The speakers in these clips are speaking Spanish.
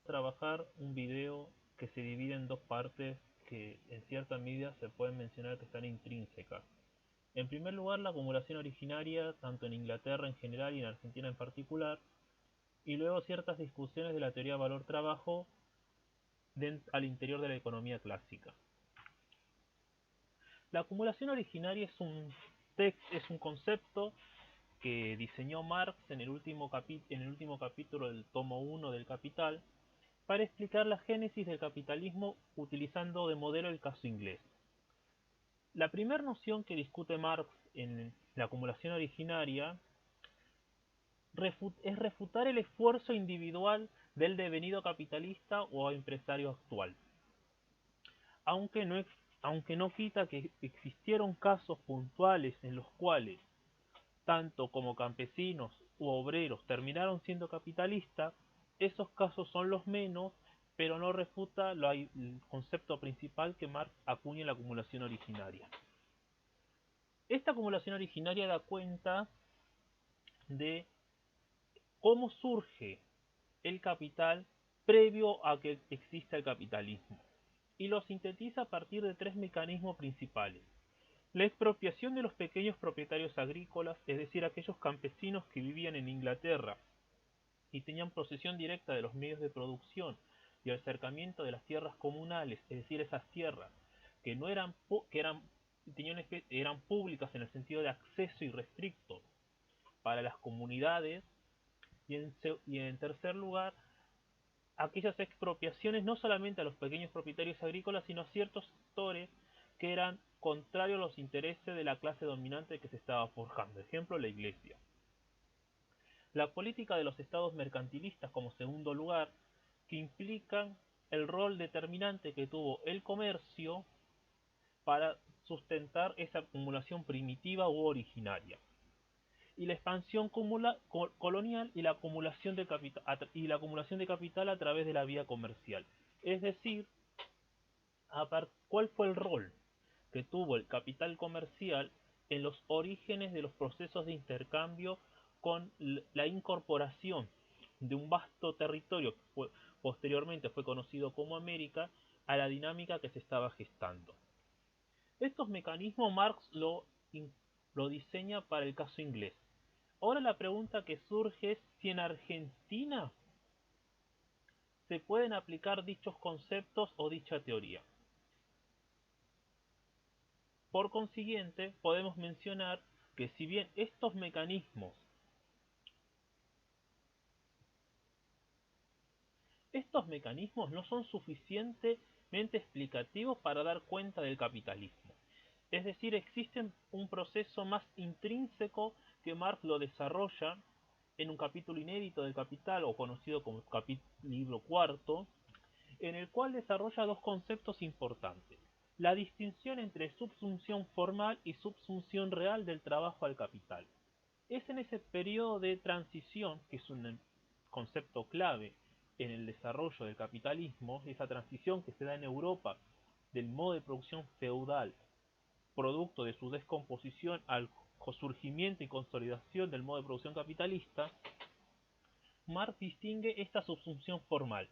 trabajar un video que se divide en dos partes que en cierta medida se pueden mencionar que están intrínsecas. En primer lugar, la acumulación originaria, tanto en Inglaterra en general y en Argentina en particular, y luego ciertas discusiones de la teoría valor-trabajo al interior de la economía clásica. La acumulación originaria es un concepto que diseñó Marx en el último capítulo del tomo 1 del Capital para explicar la génesis del capitalismo utilizando de modelo el caso inglés. La primera noción que discute Marx en la acumulación originaria es refutar el esfuerzo individual del devenido capitalista o empresario actual. Aunque no quita que existieron casos puntuales en los cuales tanto como campesinos u obreros terminaron siendo capitalistas, esos casos son los menos, pero no refuta el concepto principal que Marx acuña en la acumulación originaria. Esta acumulación originaria da cuenta de cómo surge el capital previo a que exista el capitalismo, y lo sintetiza a partir de tres mecanismos principales. La expropiación de los pequeños propietarios agrícolas, es decir, aquellos campesinos que vivían en Inglaterra y tenían posesión directa de los medios de producción y el acercamiento de las tierras comunales, es decir, esas tierras que no eran eran públicas en el sentido de acceso irrestricto para las comunidades, y en tercer lugar, aquellas expropiaciones no solamente a los pequeños propietarios agrícolas, sino a ciertos sectores que eran contrarios a los intereses de la clase dominante que se estaba forjando. Ejemplo, la Iglesia. La política de los estados mercantilistas como segundo lugar, que implican el rol determinante que tuvo el comercio para sustentar esa acumulación primitiva u originaria. Y la expansión colonial y la acumulación de capital a través de la vía comercial. Es decir, ¿cuál fue el rol que tuvo el capital comercial en los orígenes de los procesos de intercambio con la incorporación de un vasto territorio que posteriormente fue conocido como América a la dinámica que se estaba gestando? Estos mecanismos Marx lo diseña para el caso inglés. Ahora la pregunta que surge es si en Argentina se pueden aplicar dichos conceptos o dicha teoría. Por consiguiente, podemos mencionar que si bien estos mecanismos no son suficientemente explicativos para dar cuenta del capitalismo. Es decir, existe un proceso más intrínseco que Marx lo desarrolla en un capítulo inédito del Capital, o conocido como libro cuarto, en el cual desarrolla dos conceptos importantes: la distinción entre subsunción formal y subsunción real del trabajo al capital. Es en ese periodo de transición, que es un concepto clave en el desarrollo del capitalismo, esa transición que se da en Europa del modo de producción feudal, producto de su descomposición, al surgimiento y consolidación del modo de producción capitalista, Marx distingue esta subsunción formal,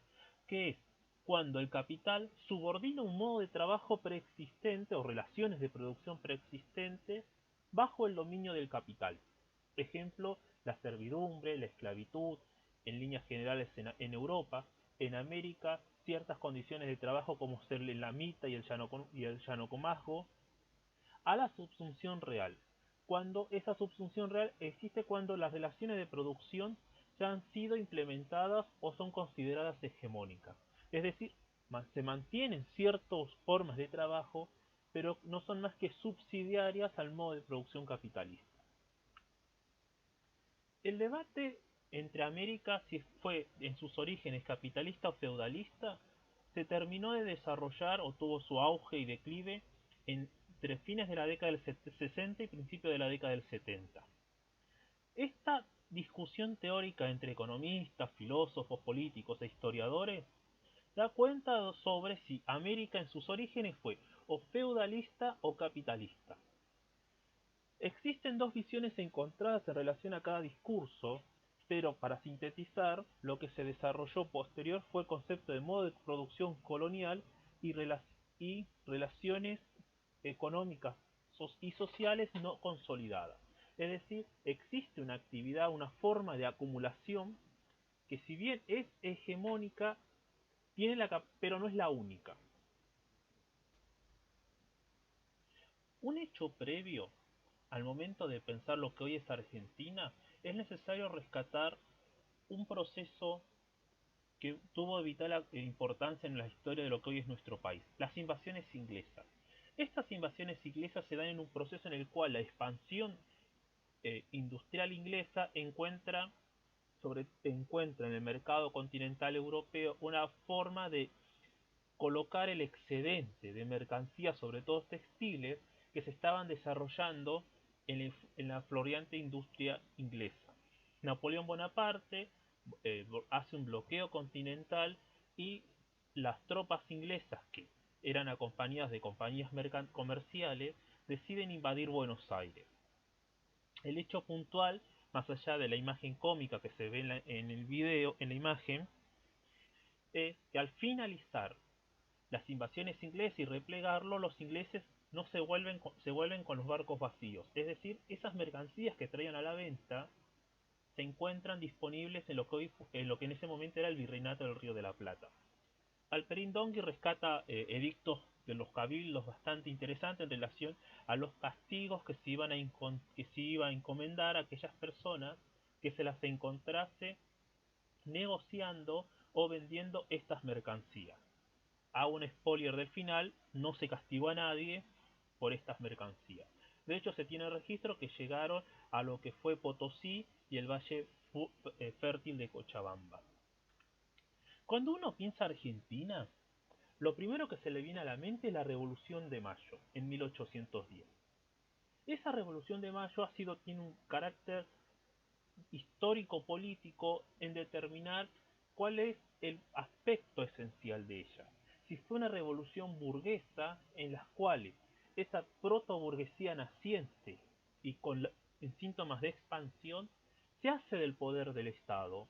que es cuando el capital subordina un modo de trabajo preexistente o relaciones de producción preexistentes bajo el dominio del capital. Ejemplo, la servidumbre, la esclavitud, en líneas generales en Europa. En América, ciertas condiciones de trabajo como ser el lamita y el llanocomazgo, a la subsunción real. Cuando esa subsunción real existe cuando las relaciones de producción ya han sido implementadas o son consideradas hegemónicas. Es decir, se mantienen ciertas formas de trabajo, pero no son más que subsidiarias al modo de producción capitalista. El debate entre América, si fue en sus orígenes capitalista o feudalista, se terminó de desarrollar o tuvo su auge y declive entre fines de la década del 60 y principios de la década del 70. Esta discusión teórica entre economistas, filósofos, políticos e historiadores da cuenta sobre si América en sus orígenes fue o feudalista o capitalista. Existen dos visiones encontradas en relación a cada discurso, Pero para sintetizar, lo que se desarrolló posterior fue el concepto de modo de producción colonial y, y relaciones económicas y sociales no consolidadas. Es decir, existe una actividad, una forma de acumulación que si bien es hegemónica, pero no es la única. Un hecho previo al momento de pensar lo que hoy es Argentina, es necesario rescatar un proceso que tuvo vital importancia en la historia de lo que hoy es nuestro país, las invasiones inglesas. Estas invasiones inglesas se dan en un proceso en el cual la expansión industrial inglesa encuentra en el mercado continental europeo una forma de colocar el excedente de mercancías, sobre todo textiles, que se estaban desarrollando en la floreante industria inglesa. Napoleón Bonaparte hace un bloqueo continental y las tropas inglesas, que eran acompañadas de compañías comerciales, deciden invadir Buenos Aires. El hecho puntual, más allá de la imagen cómica que se ve en el video, en la imagen, es que al finalizar las invasiones inglesas y replegarlo, los ingleses no se vuelven con los barcos vacíos. Es decir, esas mercancías que traían a la venta se encuentran disponibles en lo que en ese momento era el Virreinato del Río de la Plata. Alperín Dongui rescata edictos de los cabildos bastante interesantes en relación a los castigos que se iba a encomendar a aquellas personas que se las encontrase negociando o vendiendo estas mercancías. Hago un spoiler del final, no se castigó a nadie por estas mercancías. De hecho, se tiene registro que llegaron a lo que fue Potosí y el valle fértil de Cochabamba. Cuando uno piensa Argentina, lo primero que se le viene a la mente es la Revolución de Mayo, en 1810. Esa Revolución de Mayo tiene un carácter histórico-político en determinar cuál es el aspecto esencial de ella. Si fue una revolución burguesa en las cuales esa protoburguesía naciente y en síntomas de expansión se hace del poder del Estado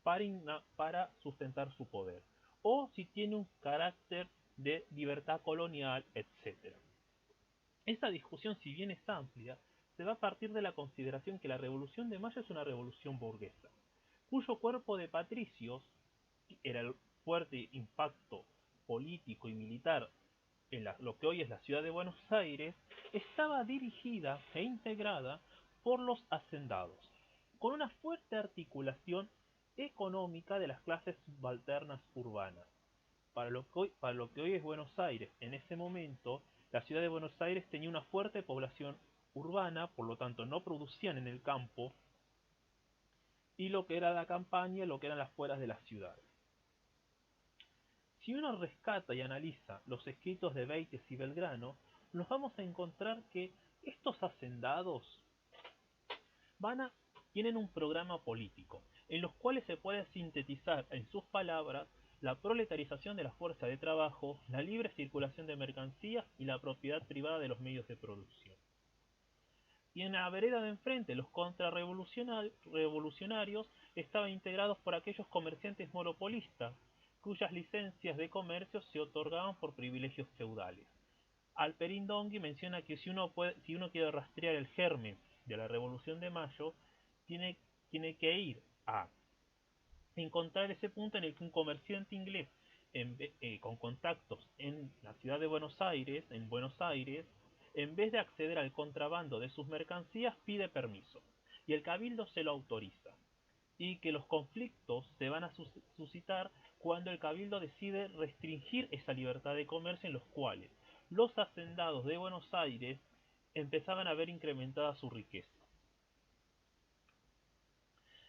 para sustentar su poder, o si tiene un carácter de libertad colonial, etc. Esta discusión, si bien es amplia, se va a partir de la consideración que la Revolución de Mayo es una revolución burguesa, cuyo cuerpo de patricios era el fuerte impacto político y militar en lo que hoy es la ciudad de Buenos Aires, estaba dirigida e integrada por los hacendados, con una fuerte articulación económica de las clases subalternas urbanas. Para lo que hoy es Buenos Aires, en ese momento, la ciudad de Buenos Aires tenía una fuerte población urbana, por lo tanto no producían en el campo, y lo que era la campaña, lo que eran las afueras de las ciudades. Si uno rescata y analiza los escritos de Beites y Belgrano, nos vamos a encontrar que estos hacendados tienen un programa político, en los cuales se puede sintetizar en sus palabras la proletarización de la fuerza de trabajo, la libre circulación de mercancías y la propiedad privada de los medios de producción. Y en la vereda de enfrente, los contrarrevolucionarios estaban integrados por aquellos comerciantes monopolistas, cuyas licencias de comercio se otorgaban por privilegios feudales. Alperín Dongui menciona que si uno quiere rastrear el germen de la Revolución de Mayo, tiene que ir a encontrar ese punto en el que un comerciante inglés con contactos en la ciudad de Buenos Aires, en vez de acceder al contrabando de sus mercancías, pide permiso, y el cabildo se lo autoriza, y que los conflictos se van a suscitar cuando el cabildo decide restringir esa libertad de comercio, en los cuales los hacendados de Buenos Aires empezaban a ver incrementada su riqueza.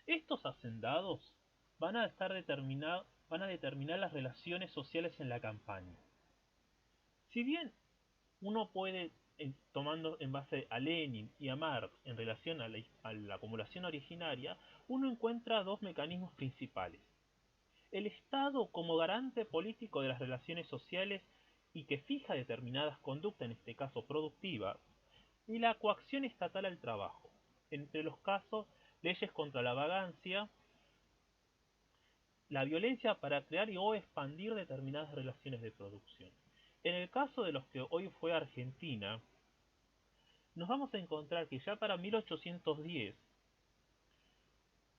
Estos hacendados van a determinar las relaciones sociales en la campaña. Si bien uno puede, tomando en base a Lenin y a Marx en relación a la acumulación originaria, uno encuentra dos mecanismos principales. El Estado como garante político de las relaciones sociales y que fija determinadas conductas, en este caso productivas, y la coacción estatal al trabajo. Entre los casos, leyes contra la vagancia, la violencia para crear y o expandir determinadas relaciones de producción. En el caso de los que hoy fue Argentina, nos vamos a encontrar que ya para 1810,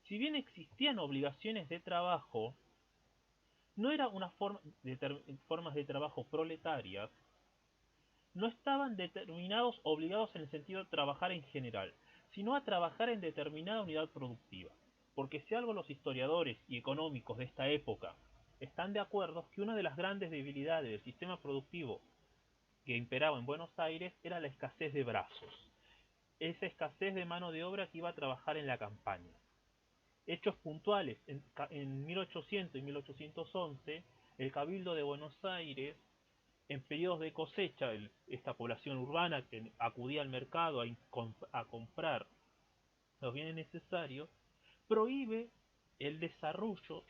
si bien existían obligaciones de trabajo, no era una formas de trabajo proletarias, no estaban determinados, obligados en el sentido de trabajar en general, sino a trabajar en determinada unidad productiva. Porque si algo los historiadores y económicos de esta época están de acuerdo es que una de las grandes debilidades del sistema productivo que imperaba en Buenos Aires era la escasez de brazos, esa escasez de mano de obra que iba a trabajar en la campaña. Hechos puntuales, en 1800 y 1811, el Cabildo de Buenos Aires, en periodos de cosecha, esta población urbana que acudía al mercado a comprar los bienes necesarios, prohíbe el desarrollo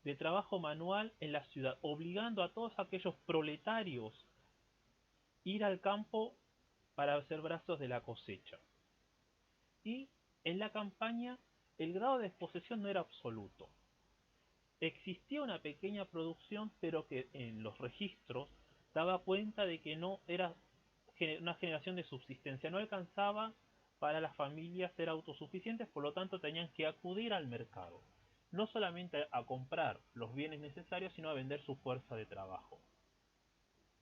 de trabajo manual en la ciudad, obligando a todos aquellos proletarios a ir al campo para hacer brazos de la cosecha. Y en la campaña el grado de exposición no era absoluto. Existía una pequeña producción, pero que en los registros daba cuenta de que no era una generación de subsistencia, no alcanzaba para las familias ser autosuficientes, por lo tanto tenían que acudir al mercado, no solamente a comprar los bienes necesarios, sino a vender su fuerza de trabajo.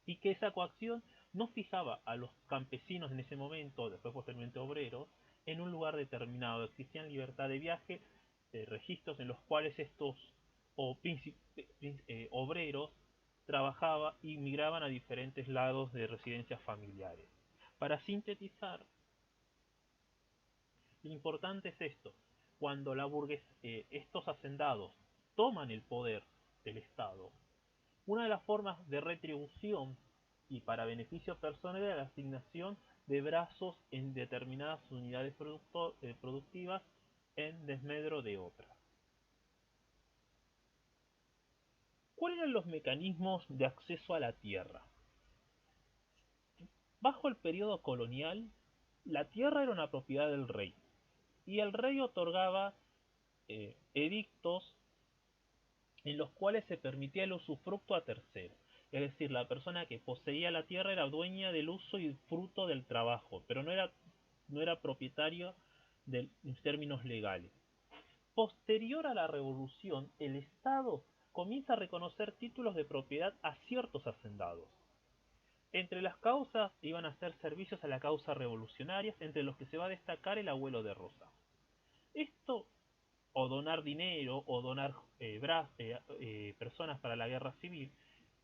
Y que esa coacción no fijaba a los campesinos en ese momento, después posteriormente obreros, en un lugar determinado. Existían libertad de viaje, registros en los cuales estos obreros trabajaban y migraban a diferentes lados de residencias familiares. Para sintetizar, lo importante es esto: cuando estos hacendados toman el poder del Estado, una de las formas de retribución y para beneficio personal era la asignación de brazos en determinadas unidades productivas en desmedro de otras. ¿Cuáles eran los mecanismos de acceso a la tierra? Bajo el periodo colonial, la tierra era una propiedad del rey, y el rey otorgaba edictos en los cuales se permitía el usufructo a terceros. Es decir, la persona que poseía la tierra era dueña del uso y fruto del trabajo, pero no era propietario en términos legales. Posterior a la revolución, el Estado comienza a reconocer títulos de propiedad a ciertos hacendados. Entre las causas iban a ser servicios a la causa revolucionarias, entre los que se va a destacar el abuelo de Rosa. Esto, o donar dinero, o donar personas para la guerra civil,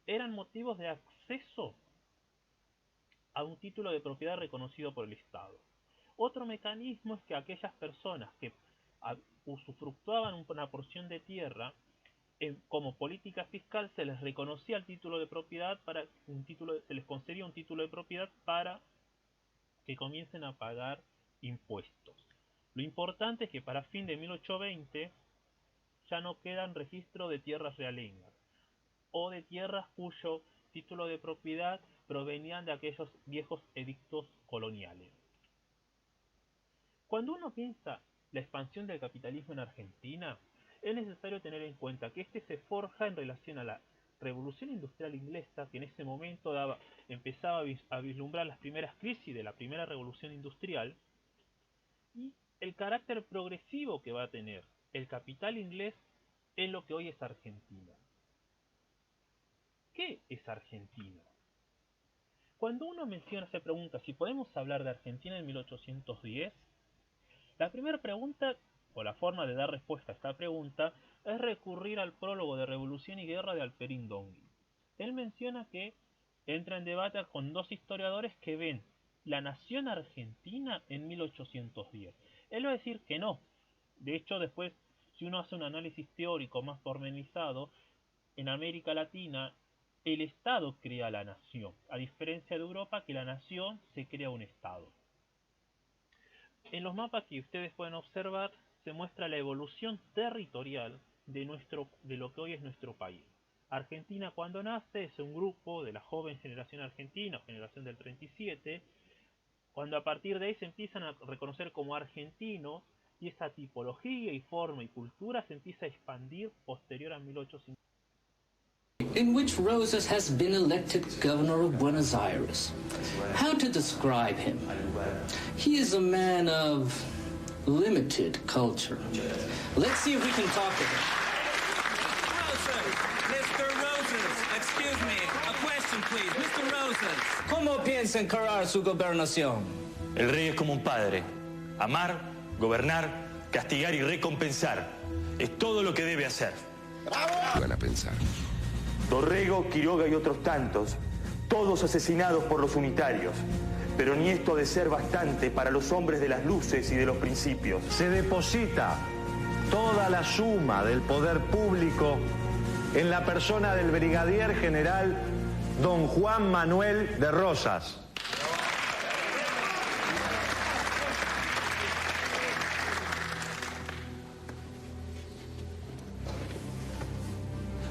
eran motivos de acceso a un título de propiedad reconocido por el Estado. Otro mecanismo es que aquellas personas que usufructuaban una porción de tierra, como política fiscal se les reconocía el título de propiedad, se les concedía un título de propiedad para que comiencen a pagar impuestos. Lo importante es que para fin de 1820 ya no quedan registro de tierras realengas o de tierras cuyo título de propiedad provenían de aquellos viejos edictos coloniales. Cuando uno piensa la expansión del capitalismo en Argentina, es necesario tener en cuenta que este se forja en relación a la revolución industrial inglesa, que en ese momento empezaba a vislumbrar las primeras crisis de la primera revolución industrial, y el carácter progresivo que va a tener el capital inglés en lo que hoy es Argentina. ¿Qué es Argentina? Cuando uno se pregunta si podemos hablar de Argentina en 1810, la primera pregunta, o la forma de dar respuesta a esta pregunta, es recurrir al prólogo de Revolución y Guerra de Alperín Dongui. Él menciona que entra en debate con dos historiadores que ven la nación argentina en 1810. Él va a decir que no. De hecho, después, si uno hace un análisis teórico más pormenorizado, en América Latina el Estado crea la nación, a diferencia de Europa, que la nación se crea un Estado. En los mapas que ustedes pueden observar se muestra la evolución territorial de lo que hoy es nuestro país. Argentina, cuando nace, es un grupo de la joven generación argentina, generación del 37, cuando a partir de ahí se empiezan a reconocer como argentinos y esa tipología y forma y cultura se empieza a expandir posterior a 1850. In which Rosas has been elected governor of Buenos Aires. How to describe him? He is a man of limited culture. Let's see if we can talk to him. Mr. Rosas, excuse me, a question please. Mr. Rosas. ¿Cómo piensa encarar su gobernación? El rey es como un padre. Amar, gobernar, castigar y recompensar. Es todo lo que debe hacer. Van a pensar. Dorrego, Quiroga y otros tantos, todos asesinados por los unitarios. Pero ni esto ha de ser bastante para los hombres de las luces y de los principios. Se deposita toda la suma del poder público en la persona del brigadier general don Juan Manuel de Rosas.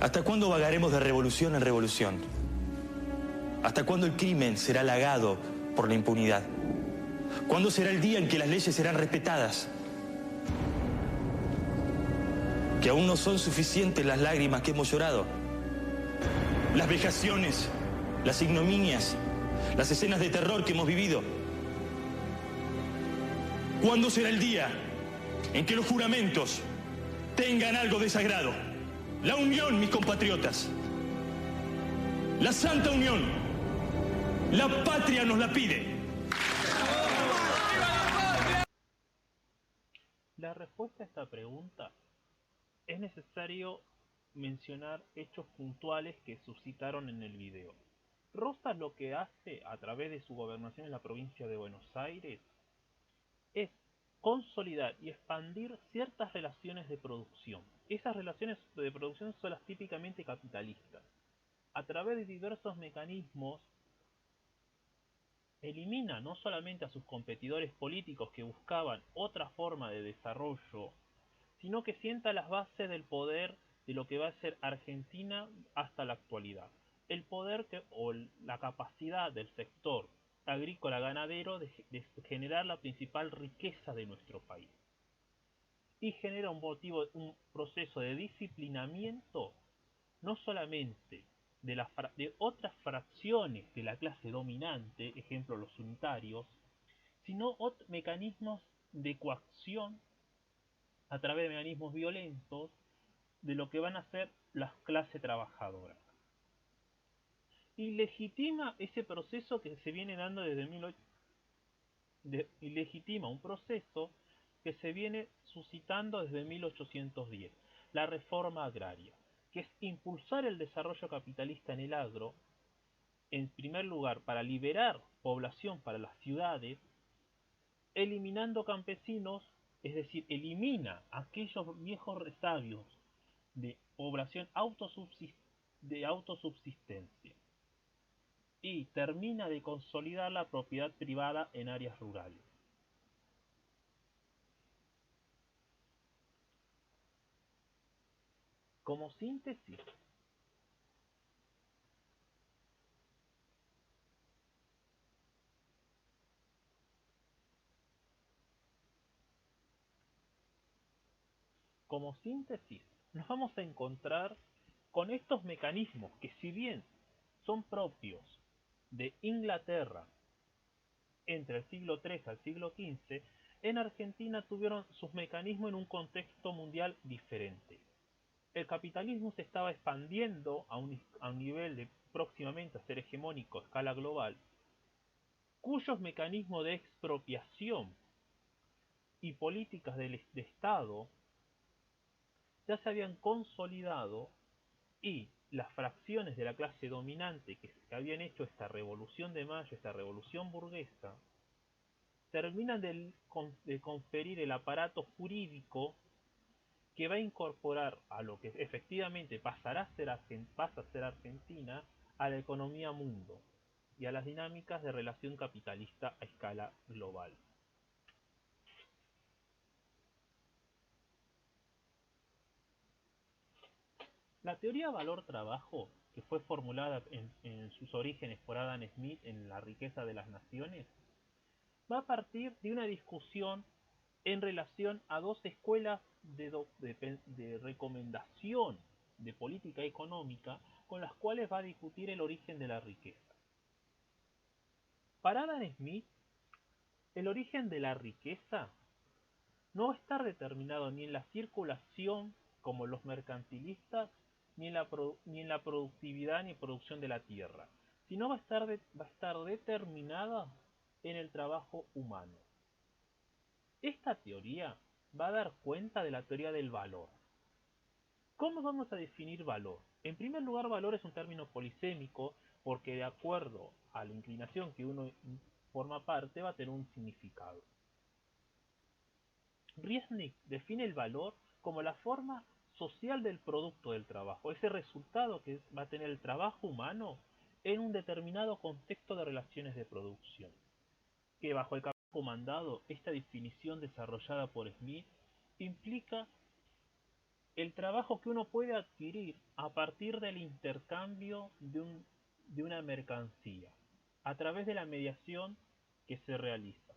¿Hasta cuándo vagaremos de revolución en revolución? ¿Hasta cuándo el crimen será halagado por la impunidad? ¿Cuándo será el día en que las leyes serán respetadas? Que aún no son suficientes las lágrimas que hemos llorado. Las vejaciones, las ignominias, las escenas de terror que hemos vivido. ¿Cuándo será el día en que los juramentos tengan algo de sagrado? La unión, mis compatriotas. La Santa Unión. La patria nos la pide. La respuesta a esta pregunta es necesario mencionar hechos puntuales que suscitaron en el video. Rosas lo que hace a través de su gobernación en la provincia de Buenos Aires es consolidar y expandir ciertas relaciones de producción. Esas relaciones de producción son las típicamente capitalistas. A través de diversos mecanismos elimina no solamente a sus competidores políticos que buscaban otra forma de desarrollo, sino que sienta las bases del poder de lo que va a ser Argentina hasta la actualidad. El poder o la capacidad del sector agrícola ganadero de generar la principal riqueza de nuestro país. Y genera un proceso de disciplinamiento no solamente de otras fracciones de la clase dominante, ejemplo los unitarios, sino mecanismos de coacción a través de mecanismos violentos de lo que van a ser las clases trabajadoras. Y legitima ese proceso que se viene dando desde y legitima un proceso que se viene suscitando desde 1810, la reforma agraria, que es impulsar el desarrollo capitalista en el agro, en primer lugar para liberar población para las ciudades, eliminando campesinos, es decir, elimina aquellos viejos resabios de población de autosubsistencia y termina de consolidar la propiedad privada en áreas rurales. Como síntesis, nos vamos a encontrar con estos mecanismos que, si bien son propios de Inglaterra entre el siglo XIII al siglo XV, en Argentina tuvieron sus mecanismos en un contexto mundial diferente. El capitalismo se estaba expandiendo a un nivel de próximamente a ser hegemónico a escala global, cuyos mecanismos de expropiación y políticas de Estado ya se habían consolidado, y las fracciones de la clase dominante que habían hecho esta revolución de mayo, esta revolución burguesa, terminan de conferir el aparato jurídico que va a incorporar a lo que efectivamente pasa a ser Argentina, a la economía mundo y a las dinámicas de relación capitalista a escala global. La teoría valor-trabajo, que fue formulada en sus orígenes por Adam Smith en La riqueza de las naciones, va a partir de una discusión en relación a dos escuelas de recomendación de política económica con las cuales va a discutir el origen de la riqueza. Para Adam Smith, el origen de la riqueza no va a estar determinado ni en la circulación, como los mercantilistas, ni en la productividad ni producción de la tierra, sino va a estar determinada en el trabajo humano. Esta teoría va a dar cuenta de la teoría del valor. ¿Cómo vamos a definir valor? En primer lugar, valor es un término polisémico porque de acuerdo a la inclinación que uno forma parte va a tener un significado. Riesnik define el valor como la forma social del producto del trabajo, ese resultado que va a tener el trabajo humano en un determinado contexto de relaciones de producción, que bajo el capítulo comandado, esta definición desarrollada por Smith implica el trabajo que uno puede adquirir a partir del intercambio de una mercancía, a través de la mediación que se realiza.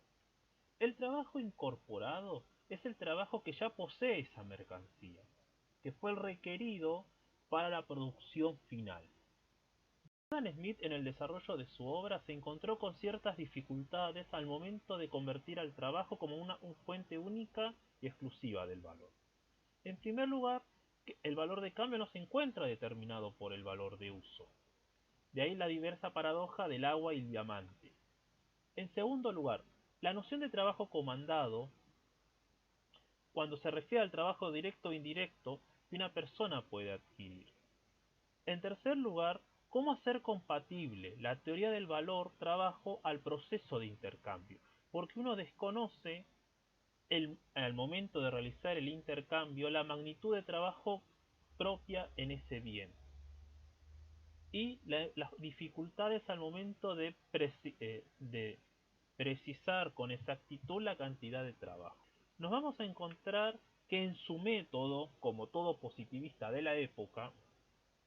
El trabajo incorporado es el trabajo que ya posee esa mercancía, que fue el requerido para la producción final. Adam Smith, en el desarrollo de su obra, se encontró con ciertas dificultades al momento de convertir al trabajo como una fuente única y exclusiva del valor. En primer lugar, el valor de cambio no se encuentra determinado por el valor de uso. De ahí la diversa paradoja del agua y el diamante. En segundo lugar, la noción de trabajo comandado, cuando se refiere al trabajo directo o indirecto que una persona puede adquirir. En tercer lugar, cómo hacer compatible la teoría del valor-trabajo al proceso de intercambio, porque uno desconoce al momento de realizar el intercambio la magnitud de trabajo propia en ese bien y las dificultades al momento de precisar con exactitud la cantidad de trabajo. Nos vamos a encontrar que en su método, como todo positivista de la época,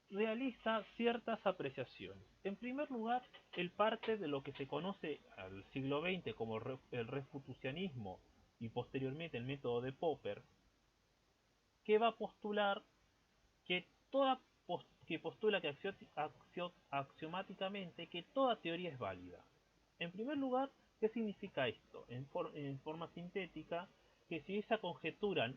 realiza ciertas apreciaciones. En primer lugar, él parte de lo que se conoce al siglo XX como el refutucianismo y posteriormente el método de Popper, que va a postular que postula que axiomáticamente que toda teoría es válida. En primer lugar, ¿qué significa esto? En forma sintética, que si esa conjetura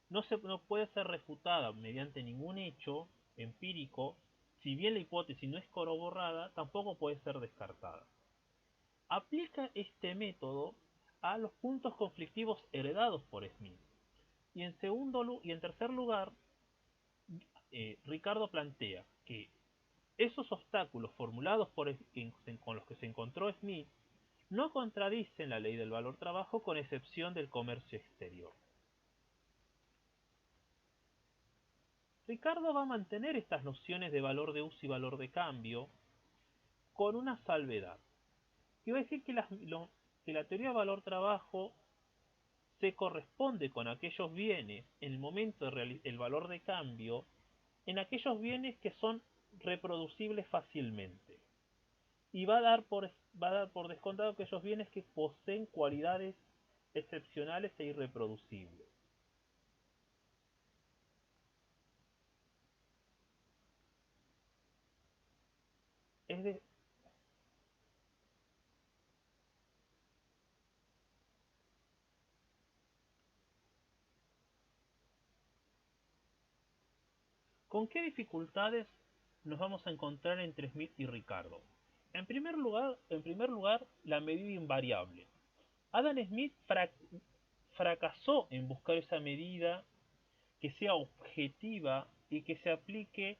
no puede ser refutada mediante ningún hecho empírico, si bien la hipótesis no es corroborada, tampoco puede ser descartada. Aplica este método a los puntos conflictivos heredados por Smith. Y en tercer lugar, Ricardo plantea que esos obstáculos formulados con los que se encontró Smith no contradicen la ley del valor-trabajo con excepción del comercio exterior. Ricardo va a mantener estas nociones de valor de uso y valor de cambio con una salvedad, que va a decir que la teoría de valor-trabajo se corresponde con aquellos bienes en el momento del valor de cambio, en aquellos bienes que son reproducibles fácilmente. Y va a dar por descontado aquellos bienes que poseen cualidades excepcionales e irreproducibles. ¿Con qué dificultades nos vamos a encontrar entre Smith y Ricardo? En primer lugar, la medida invariable. Adam Smith fracasó en buscar esa medida que sea objetiva y que se aplique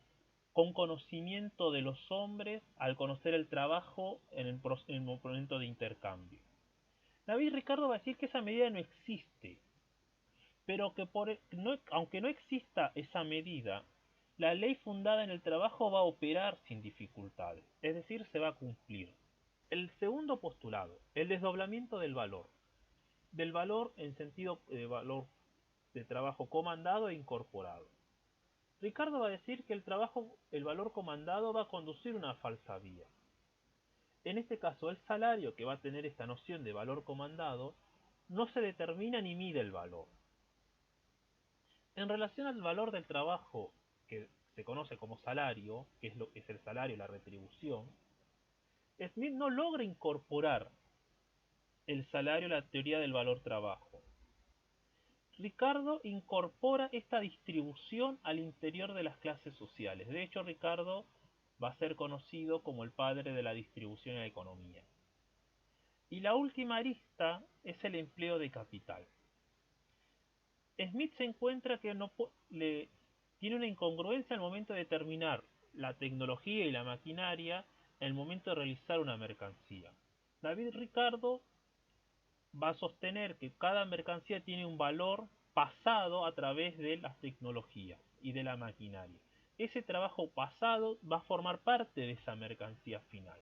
con conocimiento de los hombres al conocer el trabajo en el momento de intercambio. David Ricardo va a decir que esa medida no existe, pero que aunque no exista esa medida, la ley fundada en el trabajo va a operar sin dificultades, es decir, se va a cumplir. El segundo postulado, el desdoblamiento del valor en sentido de valor de trabajo comandado e incorporado. Ricardo va a decir que el valor comandado va a conducir una falsa vía. En este caso, el salario que va a tener esta noción de valor comandado no se determina ni mide el valor. En relación al valor del trabajo, que se conoce como salario, que es lo que es el salario, la retribución, Smith no logra incorporar el salario a la teoría del valor trabajo. Ricardo incorpora esta distribución al interior de las clases sociales. De hecho, Ricardo va a ser conocido como el padre de la distribución en la economía. Y la última arista es el empleo de capital. Smith se encuentra que tiene una incongruencia al momento de determinar la tecnología y la maquinaria en el momento de realizar una mercancía. David Ricardo va a sostener que cada mercancía tiene un valor pasado a través de las tecnologías y de la maquinaria. Ese trabajo pasado va a formar parte de esa mercancía final.